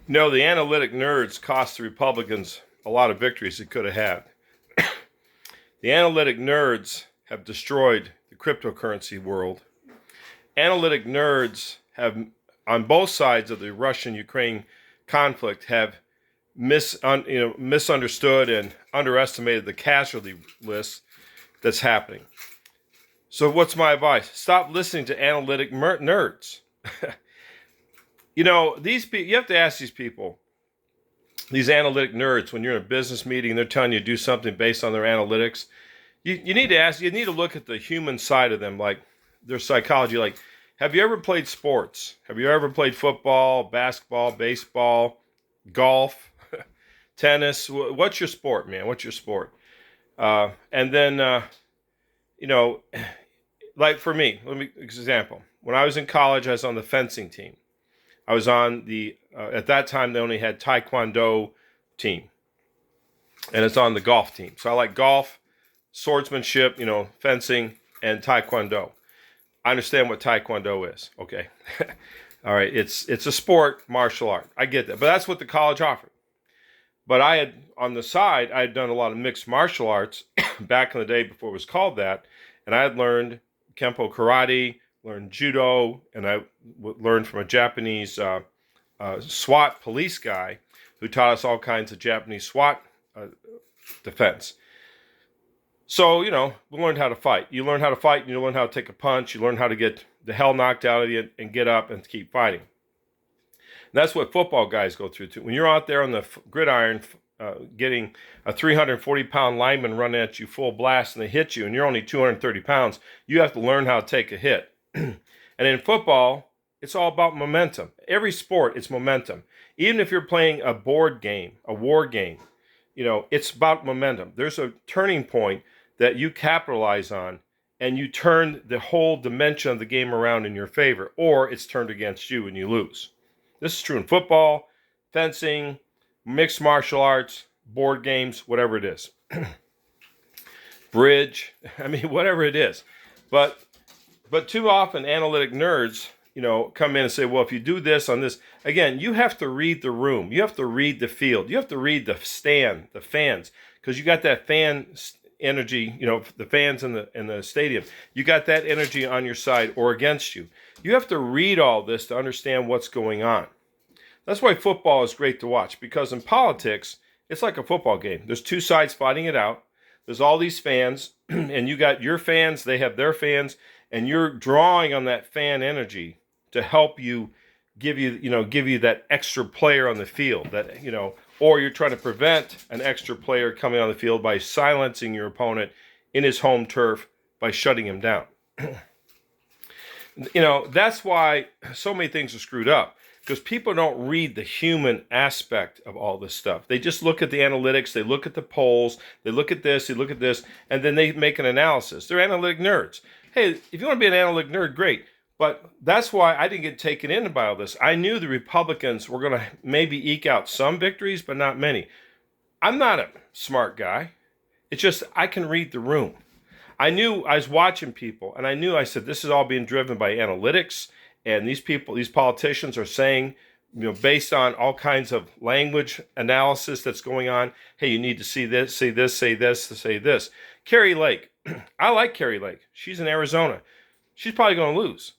No, the analytic nerds cost the Republicans a lot of victories they could have had. The analytic nerds have destroyed the cryptocurrency world. Analytic nerds have, on both sides of the Russian-Ukraine conflict, have misunderstood and underestimated the casualty list that's happening. So what's my advice? Stop listening to analytic nerds. These people, you have to ask these people, these analytic nerds, when you're in a business meeting and they're telling you to do something based on their analytics, you need to ask, you need to look at the human side of them, like their psychology. Like, have you ever played sports? Have you ever played football, basketball, baseball, golf, tennis? What's your sport, man? What's your sport? And then, like for me, let me example. When I was in college, I was on the fencing team. I was on at that time, they only had Taekwondo team. And it's on the golf team. So I like golf, swordsmanship, fencing, and Taekwondo. I understand what Taekwondo is. Okay. All right. It's a sport, martial art. I get that. But that's what the college offered. But on the side, I had done a lot of mixed martial arts back in the day before it was called that. And I had learned Kempo karate, learned judo, and I learned from a Japanese SWAT police guy who taught us all kinds of Japanese SWAT defense. So, we learned how to fight. You learn how to fight, and you learn how to take a punch. You learn how to get the hell knocked out of you and get up and keep fighting. And that's what football guys go through, too. When you're out there on the gridiron getting a 340-pound lineman running at you full blast and they hit you, and you're only 230 pounds, you have to learn how to take a hit. And in football, it's all about momentum. Every sport, it's momentum. Even if you're playing a board game, a war game, it's about momentum. There's a turning point that you capitalize on, and you turn the whole dimension of the game around in your favor, or it's turned against you and you lose. This is true in football, fencing, mixed martial arts, board games, whatever it is. Bridge, whatever it is. But too often analytic nerds, come in and say, well, if you do this on this, again, you have to read the room. You have to read the field. You have to read the stand, the fans, because you got that fan energy, the fans in the stadium. You got that energy on your side or against you. You have to read all this to understand what's going on. That's why football is great to watch, because in politics, it's like a football game. There's two sides fighting it out. There's all these fans, and you got your fans, they have their fans, and you're drawing on that fan energy to help you give you that extra player on the field, or you're trying to prevent an extra player coming on the field by silencing your opponent in his home turf by shutting him down. That's why so many things are screwed up, because people don't read the human aspect of all this stuff. They just look at the analytics, they look at the polls, they look at this, and then they make an analysis. They're analytic nerds. Hey, if you want to be an analytic nerd, great. But that's why I didn't get taken in by all this. I knew the Republicans were going to maybe eke out some victories, but not many. I'm not a smart guy. It's just I can read the room. I knew I was watching people, and I said, this is all being driven by analytics, and these politicians are saying, based on all kinds of language analysis that's going on, hey, you need to see this, say this, say this, say this. Carrie Lake. I like Carrie Lake. She's in Arizona. She's probably going to lose.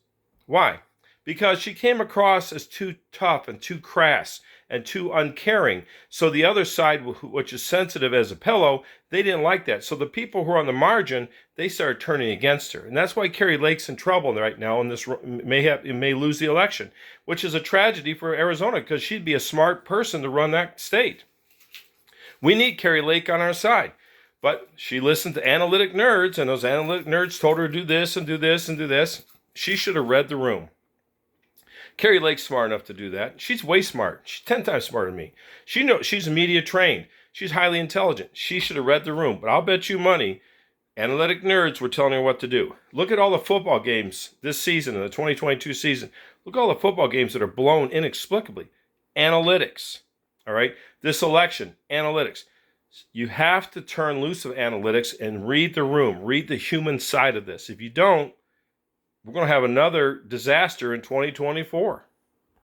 Why? Because she came across as too tough and too crass and too uncaring. So the other side, which is sensitive as a pillow, they didn't like that. So the people who are on the margin, they started turning against her. And that's why Carrie Lake's in trouble right now, and this may lose the election, which is a tragedy for Arizona, because she'd be a smart person to run that state. We need Carrie Lake on our side. But she listened to analytic nerds, and those analytic nerds told her to do this and do this and do this. She should have read the room. Carrie Lake's smart enough to do that. She's way smart. She's 10 times smarter than me. She knows she's media trained. She's highly intelligent. She should have read the room. But I'll bet you money, analytic nerds were telling her what to do. Look at all the football games this season, in the 2022 season. Look at all the football games that are blown inexplicably. Analytics. All right? This election, analytics. You have to turn loose of analytics and read the room. Read the human side of this. If you don't, we're going to have another disaster in 2024.